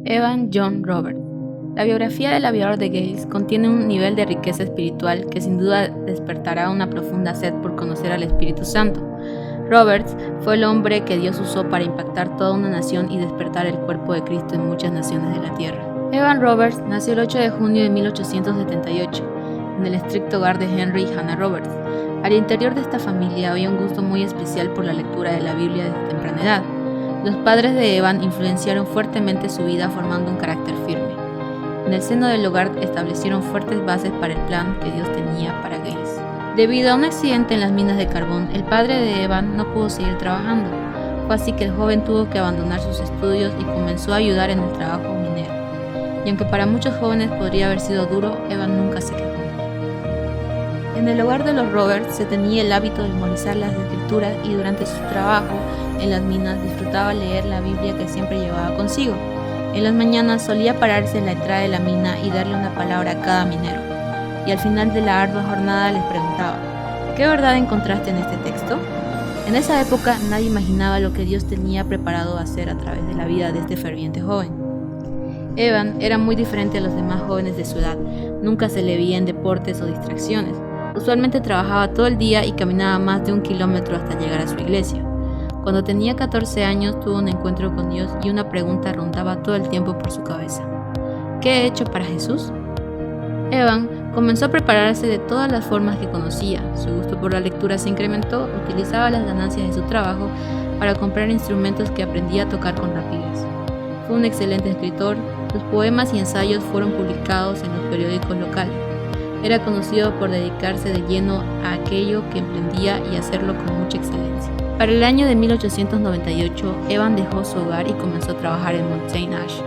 Evan John Roberts. La biografía del aviador de Gales contiene un nivel de riqueza espiritual que sin duda despertará una profunda sed por conocer al Espíritu Santo. Roberts fue el hombre que Dios usó para impactar toda una nación y despertar el cuerpo de Cristo en muchas naciones de la tierra. Evan Roberts nació el 8 de junio de 1878 en el estricto hogar de Henry y Hannah Roberts. Al interior de esta familia había un gusto muy especial por la lectura de la Biblia desde temprana edad. Los padres de Evan influenciaron fuertemente su vida formando un carácter firme. En el seno del hogar establecieron fuertes bases para el plan que Dios tenía para Gales. Debido a un accidente en las minas de carbón, el padre de Evan no pudo seguir trabajando. Fue así que el joven tuvo que abandonar sus estudios y comenzó a ayudar en el trabajo minero. Y aunque para muchos jóvenes podría haber sido duro, Evan nunca se quejó. En el hogar de los Roberts se tenía el hábito de memorizar las escrituras y durante su trabajo en las minas disfrutaba leer la Biblia que siempre llevaba consigo. En las mañanas solía pararse en la entrada de la mina y darle una palabra a cada minero. Y al final de la ardua jornada les preguntaba: ¿qué verdad encontraste en este texto? En esa época nadie imaginaba lo que Dios tenía preparado hacer a través de la vida de este ferviente joven. Evan era muy diferente a los demás jóvenes de su edad. Nunca se le veía en deportes o distracciones. Usualmente trabajaba todo el día y caminaba más de 1 kilómetro hasta llegar a su iglesia. Cuando tenía 14 años tuvo un encuentro con Dios y una pregunta rondaba todo el tiempo por su cabeza: ¿qué he hecho para Jesús? Evan comenzó a prepararse de todas las formas que conocía. Su gusto por la lectura se incrementó, utilizaba las ganancias de su trabajo para comprar instrumentos que aprendía a tocar con rapidez. Fue un excelente escritor, sus poemas y ensayos fueron publicados en los periódicos locales. Era conocido por dedicarse de lleno a aquello que emprendía y hacerlo con mucha excelencia. Para el año de 1898, Evan dejó su hogar y comenzó a trabajar en Mountain Ash.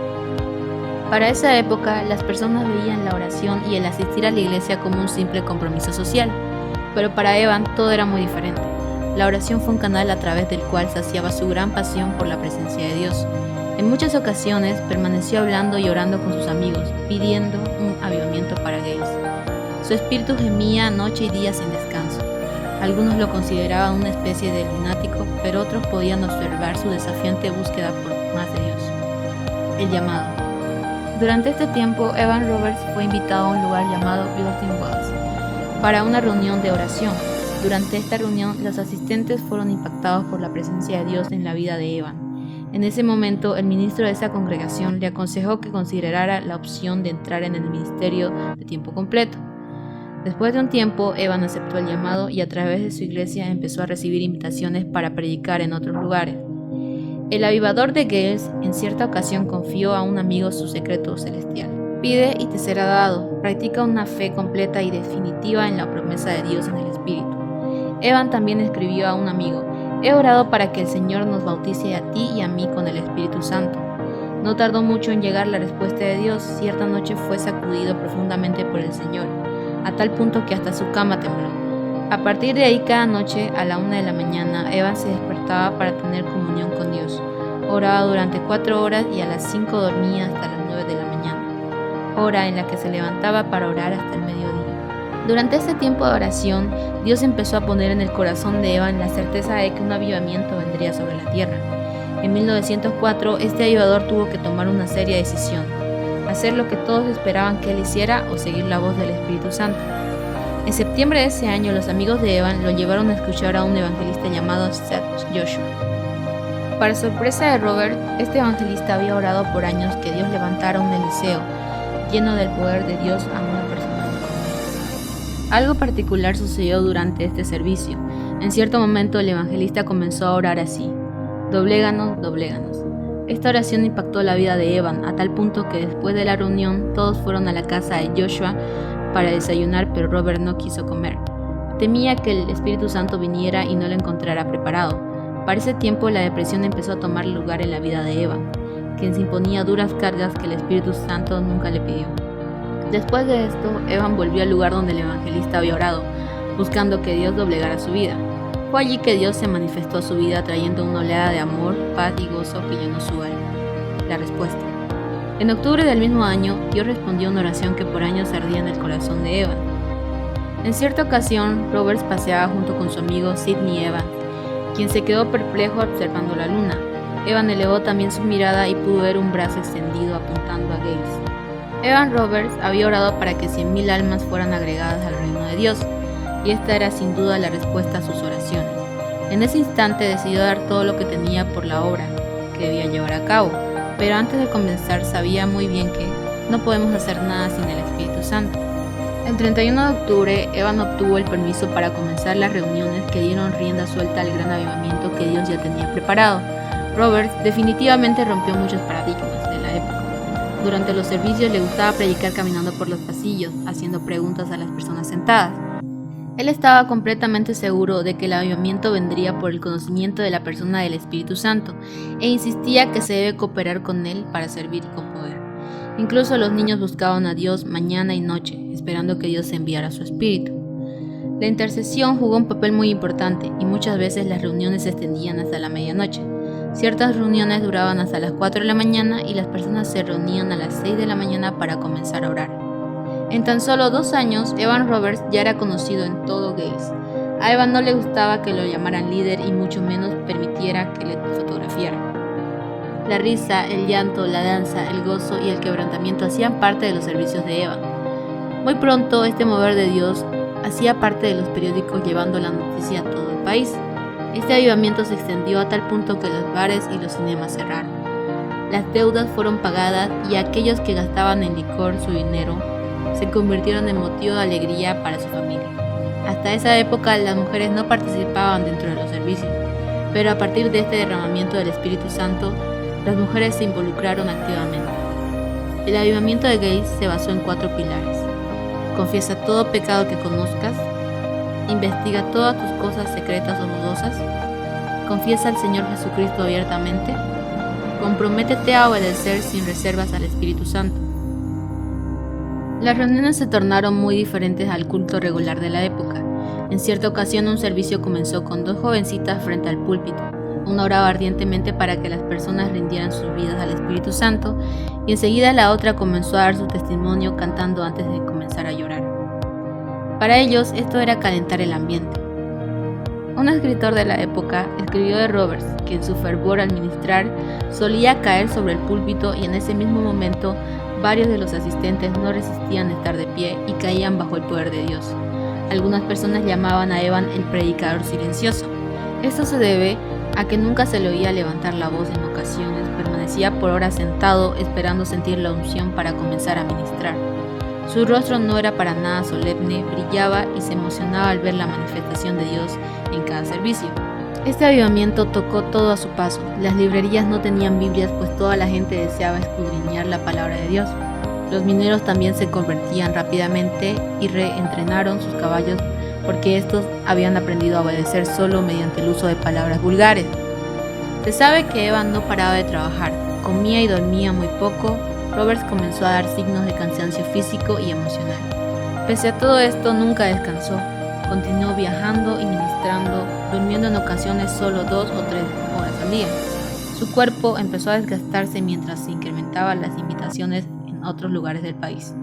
Para esa época, las personas veían la oración y el asistir a la iglesia como un simple compromiso social, pero para Evan todo era muy diferente. La oración fue un canal a través del cual saciaba su gran pasión por la presencia de Dios. En muchas ocasiones permaneció hablando y orando con sus amigos, pidiendo un avivamiento para Gales. Su espíritu gemía noche y día sin descanso. Algunos lo consideraban una especie de lunático, pero otros podían observar su desafiante búsqueda por más de Dios. El llamado. Durante este tiempo, Evan Roberts fue invitado a un lugar llamado Building Wells para una reunión de oración. Durante esta reunión, los asistentes fueron impactados por la presencia de Dios en la vida de Evan. En ese momento, el ministro de esa congregación le aconsejó que considerara la opción de entrar en el ministerio de tiempo completo. Después de un tiempo, Evan aceptó el llamado y a través de su iglesia empezó a recibir invitaciones para predicar en otros lugares. El avivador de Gales en cierta ocasión confió a un amigo su secreto celestial. Pide y te será dado. Practica una fe completa y definitiva en la promesa de Dios en el Espíritu. Evan también escribió a un amigo: he orado para que el Señor nos bautice a ti y a mí con el Espíritu Santo. No tardó mucho en llegar la respuesta de Dios. Cierta noche fue sacudido profundamente por el Señor, a tal punto que hasta su cama tembló. A partir de ahí, cada noche a la 1 de la mañana, Evan se despertaba para tener comunión con Dios. Oraba durante 4 horas y a las 5 dormía hasta las 9 de la mañana, hora en la que se levantaba para orar hasta el mediodía. Durante este tiempo de oración, Dios empezó a poner en el corazón de Evan la certeza de que un avivamiento vendría sobre la tierra. En 1904, este avivador tuvo que tomar una seria decisión: hacer lo que todos esperaban que él hiciera o seguir la voz del Espíritu Santo. En septiembre de ese año, los amigos de Evan lo llevaron a escuchar a un evangelista llamado Seth Joshua. Para sorpresa de Robert, este evangelista había orado por años que Dios levantara un Eliseo, lleno del poder de Dios, a una persona de Cornelio. Algo particular sucedió durante este servicio. En cierto momento el evangelista comenzó a orar así: dobléganos, dobléganos. Esta oración impactó la vida de Evan a tal punto que después de la reunión todos fueron a la casa de Joshua para desayunar, pero Robert no quiso comer. Temía que el Espíritu Santo viniera y no lo encontrara preparado. Para ese tiempo la depresión empezó a tomar lugar en la vida de Evan, quien se imponía duras cargas que el Espíritu Santo nunca le pidió. Después de esto, Evan volvió al lugar donde el evangelista había orado, buscando que Dios doblegara su vida. Fue allí que Dios se manifestó a su vida trayendo una oleada de amor, paz y gozo que llenó su alma. La respuesta. En octubre del mismo año, Dios respondió a una oración que por años ardía en el corazón de Evan. En cierta ocasión, Roberts paseaba junto con su amigo Sidney Evans, quien se quedó perplejo observando la luna. Evan elevó también su mirada y pudo ver un brazo extendido apuntando a Gales. Evan Roberts había orado para que 100,000 almas fueran agregadas al reino de Dios, y esta era sin duda la respuesta a sus oraciones. En ese instante decidió dar todo lo que tenía por la obra que debía llevar a cabo, pero antes de comenzar sabía muy bien que no podemos hacer nada sin el Espíritu Santo. El 31 de octubre, Evan obtuvo el permiso para comenzar las reuniones que dieron rienda suelta al gran avivamiento que Dios ya tenía preparado. Roberts definitivamente rompió muchos paradigmas de la época. Durante los servicios le gustaba predicar caminando por los pasillos, haciendo preguntas a las personas sentadas. Él estaba completamente seguro de que el avivamiento vendría por el conocimiento de la persona del Espíritu Santo e insistía que se debe cooperar con él para servir con poder. Incluso los niños buscaban a Dios mañana y noche, esperando que Dios enviara su Espíritu. La intercesión jugó un papel muy importante y muchas veces las reuniones se extendían hasta la medianoche. Ciertas reuniones duraban hasta las 4 de la mañana y las personas se reunían a las 6 de la mañana para comenzar a orar. En tan solo 2 años, Evan Roberts ya era conocido en todo Gales. A Evan no le gustaba que lo llamaran líder y mucho menos permitiera que le fotografiaran. La risa, el llanto, la danza, el gozo y el quebrantamiento hacían parte de los servicios de Evan. Muy pronto, este mover de Dios hacía parte de los periódicos llevando la noticia a todo el país. Este avivamiento se extendió a tal punto que los bares y los cinemas cerraron. Las deudas fueron pagadas y aquellos que gastaban en licor su dinero se convirtieron en motivo de alegría para su familia. Hasta esa época las mujeres no participaban dentro de los servicios, pero a partir de este derramamiento del Espíritu Santo, las mujeres se involucraron activamente. El avivamiento de Gales se basó en 4 pilares. Confiesa todo pecado que conozcas. Investiga todas tus cosas secretas o dudosas. Confiesa al Señor Jesucristo abiertamente. Comprométete a obedecer sin reservas al Espíritu Santo. Las reuniones se tornaron muy diferentes al culto regular de la época. En cierta ocasión un servicio comenzó con 2 jovencitas frente al púlpito. Una oraba ardientemente para que las personas rindieran sus vidas al Espíritu Santo y enseguida la otra comenzó a dar su testimonio cantando antes de comenzar a llorar. Para ellos esto era calentar el ambiente. Un escritor de la época escribió de Roberts que en su fervor al ministrar solía caer sobre el púlpito y en ese mismo momento varios de los asistentes no resistían estar de pie y caían bajo el poder de Dios. Algunas personas llamaban a Evan el predicador silencioso. Esto se debe a que nunca se le oía levantar la voz en ocasiones, permanecía por horas sentado esperando sentir la unción para comenzar a ministrar. Su rostro no era para nada solemne, brillaba y se emocionaba al ver la manifestación de Dios en cada servicio. Este avivamiento tocó todo a su paso. Las librerías no tenían Biblias, pues toda la gente deseaba escudriñar la palabra de Dios. Los mineros también se convertían rápidamente y reentrenaron sus caballos porque estos habían aprendido a obedecer solo mediante el uso de palabras vulgares. Se sabe que Evan no paraba de trabajar, comía y dormía muy poco. Roberts comenzó a dar signos de cansancio físico y emocional. Pese a todo esto, nunca descansó. Continuó viajando y ministrando, durmiendo en ocasiones solo 2 o 3 horas al día. Su cuerpo empezó a desgastarse mientras se incrementaban las invitaciones en otros lugares del país.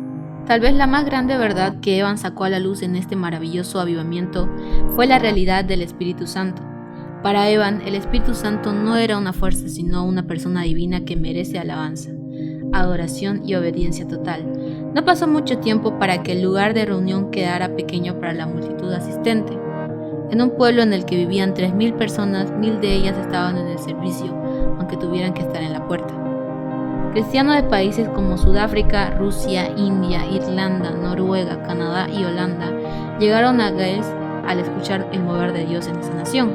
Tal vez la más grande verdad que Evan sacó a la luz en este maravilloso avivamiento fue la realidad del Espíritu Santo. Para Evan, el Espíritu Santo no era una fuerza, sino una persona divina que merece alabanza, adoración y obediencia total. No pasó mucho tiempo para que el lugar de reunión quedara pequeño para la multitud asistente. En un pueblo en el que vivían 3,000 personas, 1,000 de ellas estaban en el servicio, aunque tuvieran que estar en la puerta. Cristianos de países como Sudáfrica, Rusia, India, Irlanda, Noruega, Canadá y Holanda llegaron a Gales al escuchar el mover de Dios en esa nación.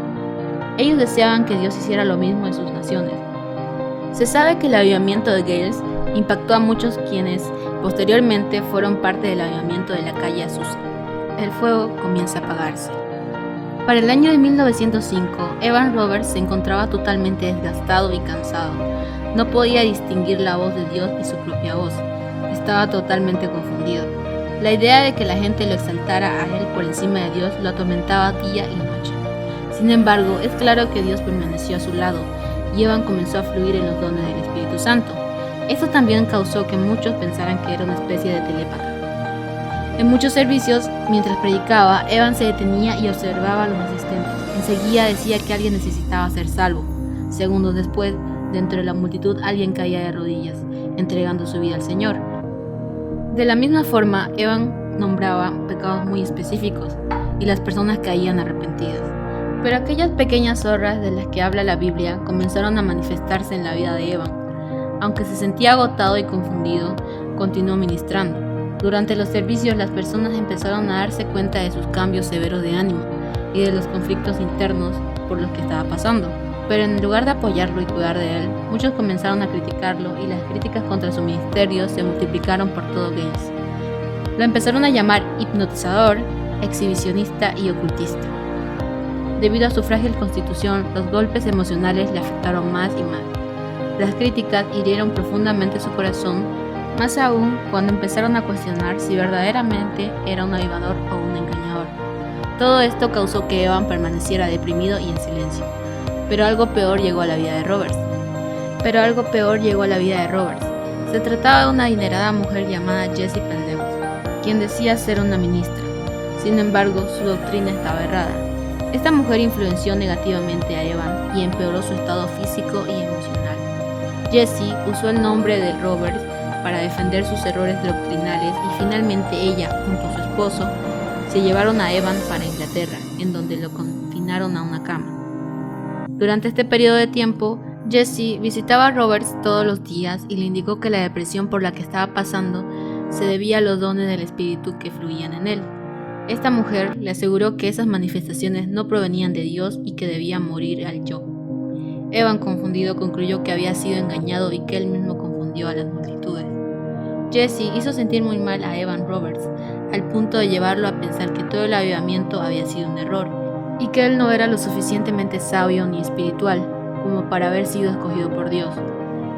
Ellos deseaban que Dios hiciera lo mismo en sus naciones. Se sabe que el avivamiento de Gales impactó a muchos quienes posteriormente fueron parte del avivamiento de la calle Azusa. El fuego comienza a apagarse. Para el año de 1905, Evan Roberts se encontraba totalmente desgastado y cansado. No podía distinguir la voz de Dios y su propia voz. Estaba totalmente confundido. La idea de que la gente lo exaltara a él por encima de Dios lo atormentaba día y noche. Sin embargo, es claro que Dios permaneció a su lado y Evan comenzó a fluir en los dones del Espíritu Santo. Esto también causó que muchos pensaran que era una especie de telépata. En muchos servicios, mientras predicaba, Evan se detenía y observaba a los asistentes. Enseguida decía que alguien necesitaba ser salvo. Segundos después, dentro de la multitud alguien caía de rodillas, entregando su vida al Señor. De la misma forma, Evan nombraba pecados muy específicos y las personas caían arrepentidas. Pero aquellas pequeñas zorras de las que habla la Biblia comenzaron a manifestarse en la vida de Evan. Aunque se sentía agotado y confundido, continuó ministrando. Durante los servicios, las personas empezaron a darse cuenta de sus cambios severos de ánimo y de los conflictos internos por los que estaba pasando. Pero en lugar de apoyarlo y cuidar de él, muchos comenzaron a criticarlo y las críticas contra su ministerio se multiplicaron por todo Gales. Lo empezaron a llamar hipnotizador, exhibicionista y ocultista. Debido a su frágil constitución, los golpes emocionales le afectaron más y más. Las críticas hirieron profundamente su corazón, más aún cuando empezaron a cuestionar si verdaderamente era un avivador o un engañador. Todo esto causó que Evan permaneciera deprimido y en silencio. Pero algo peor llegó a la vida de Roberts. Se trataba de una adinerada mujer llamada Jessie Pendeus, quien decía ser una ministra. Sin embargo, su doctrina estaba errada. Esta mujer influenció negativamente a Evan y empeoró su estado físico y emocional. Jessie usó el nombre de Roberts para defender sus errores doctrinales y finalmente ella, junto a su esposo, se llevaron a Evan para Inglaterra, en donde lo confinaron a una cama. Durante este periodo de tiempo, Jessie visitaba a Roberts todos los días y le indicó que la depresión por la que estaba pasando se debía a los dones del espíritu que fluían en él. Esta mujer le aseguró que esas manifestaciones no provenían de Dios y que debía morir al yo. Evan, confundido, concluyó que había sido engañado y que él mismo confundió a las multitudes. Jessie hizo sentir muy mal a Evan Roberts, al punto de llevarlo a pensar que todo el avivamiento había sido un error y que él no era lo suficientemente sabio ni espiritual como para haber sido escogido por Dios.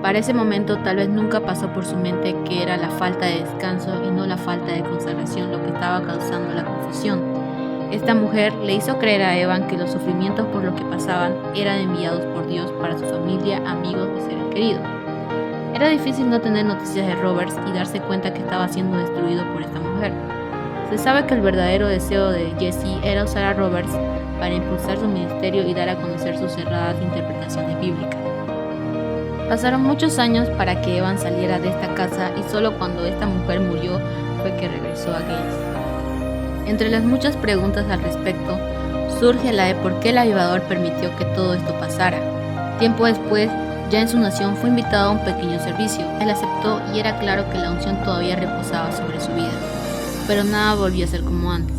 Para ese momento tal vez nunca pasó por su mente que era la falta de descanso y no la falta de consagración lo que estaba causando la confusión. Esta mujer le hizo creer a Evan que los sufrimientos por los que pasaban eran enviados por Dios para su familia, amigos y seres queridos. Era difícil no tener noticias de Roberts y darse cuenta que estaba siendo destruido por esta mujer. Se sabe que el verdadero deseo de Jessie era usar a Roberts para impulsar su ministerio y dar a conocer sus cerradas interpretaciones bíblicas. Pasaron muchos años para que Evan saliera de esta casa y solo cuando esta mujer murió fue que regresó a Gales. Entre las muchas preguntas al respecto, surge la de por qué el avivador permitió que todo esto pasara. Tiempo después, ya en su nación fue invitado a un pequeño servicio. Él aceptó y era claro que la unción todavía reposaba sobre su vida. Pero nada volvió a ser como antes.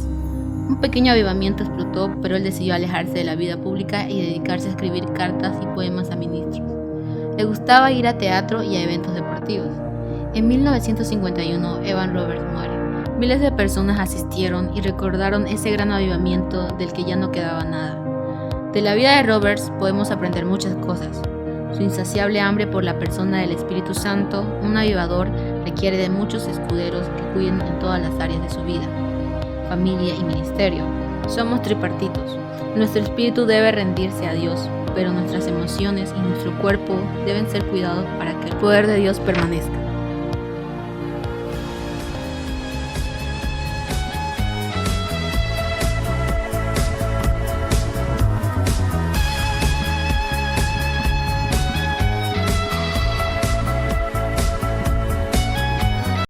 Un pequeño avivamiento explotó, pero él decidió alejarse de la vida pública y dedicarse a escribir cartas y poemas a ministros. Le gustaba ir a teatro y a eventos deportivos. En 1951, Evan Roberts muere. Miles de personas asistieron y recordaron ese gran avivamiento del que ya no quedaba nada. De la vida de Roberts podemos aprender muchas cosas. Su insaciable hambre por la persona del Espíritu Santo, un avivador, requiere de muchos escuderos que cuiden en todas las áreas de su vida, familia y ministerio. Somos tripartitos. Nuestro espíritu debe rendirse a Dios, pero nuestras emociones y nuestro cuerpo deben ser cuidados para que el poder de Dios permanezca.